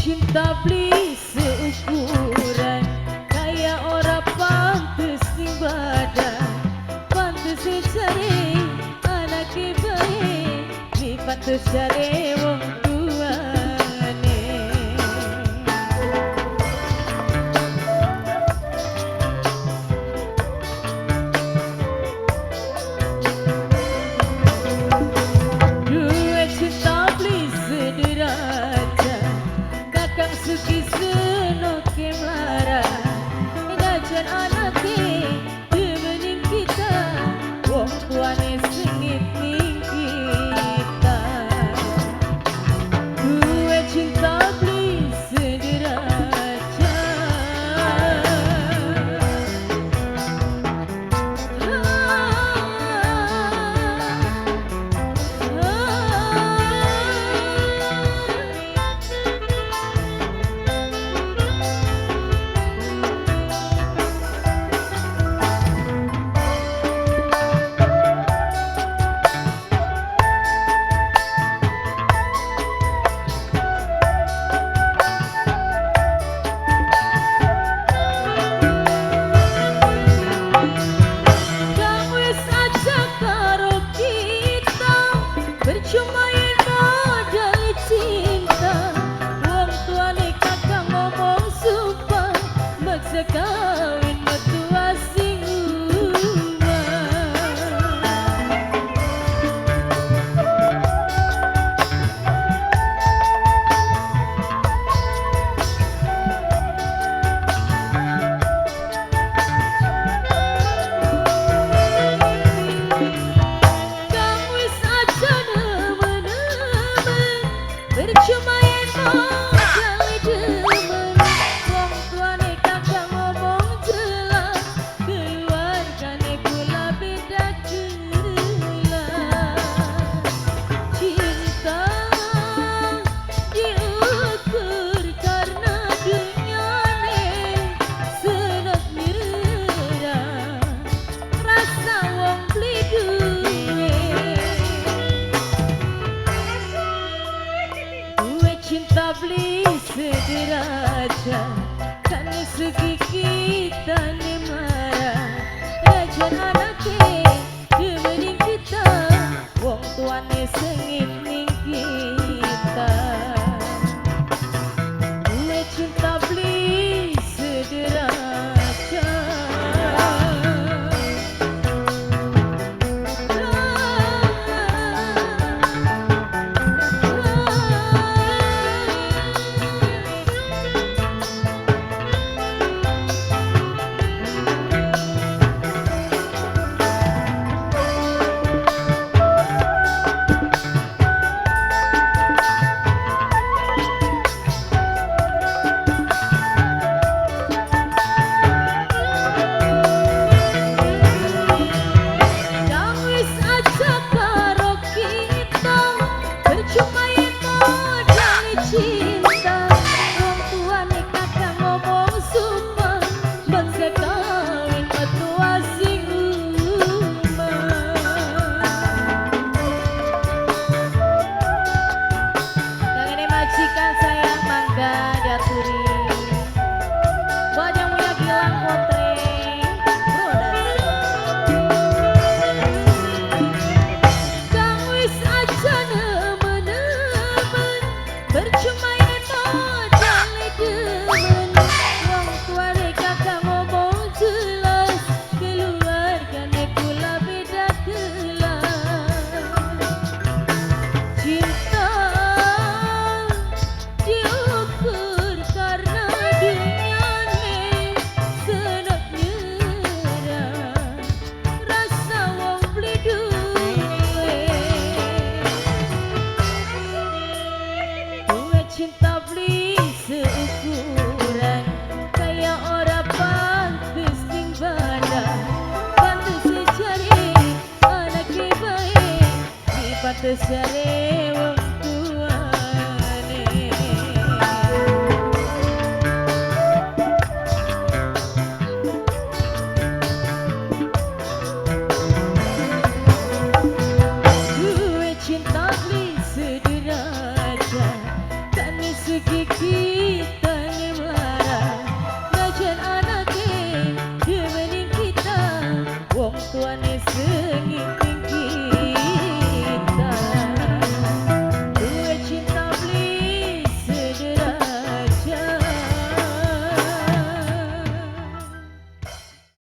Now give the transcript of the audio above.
cinta beli seukuran kayak ora pantes ning badan, pantes cari anak baik, ni pantes cari wong tuane. Dua cinta beli sederhana, kakang suki senoke melara, ngajar anake demening kita, wong tuane sengit ning kita. Dua cinta beli sederhana, kang wis aja karo kita, percuma yen modal cinta. Wong tuane kakang ngomong sumpah, maksa kawin metu asing umah. Kang wis aja nemen-nemen, percuma yen modal demen. Wong tuane kakang ngomong jelas, keluargane kula beda kelas. Cinta diukur karena dunyane senot mirera, rasa wong beli duwe. Dua cinta beli sederhana, kan segi kita ni marah, ngajar anake demening kita, wong tuane sengit ning kita. Dua cinta beli sederhana. Kang wis aja karo kita, percuma yen modal cinta. Wong tuane kakang ngomong sumpah, maksa kawin metu asing umah. Kang ini majikan sayang mangga diaturi, buat yang punya Gilang Potreng Production. Kang wis aja nemen-nemen, percuma yen modal demen. Wong tuane kakang ngomong jelas, keluargane kula beda kelas. Cinta diukur karena dunyane senot nyerah, rasa wong beli duwe. Dua cinta beli seukuran kayak ora pantes ning badan, pantes cari anak baik, ni pantes cari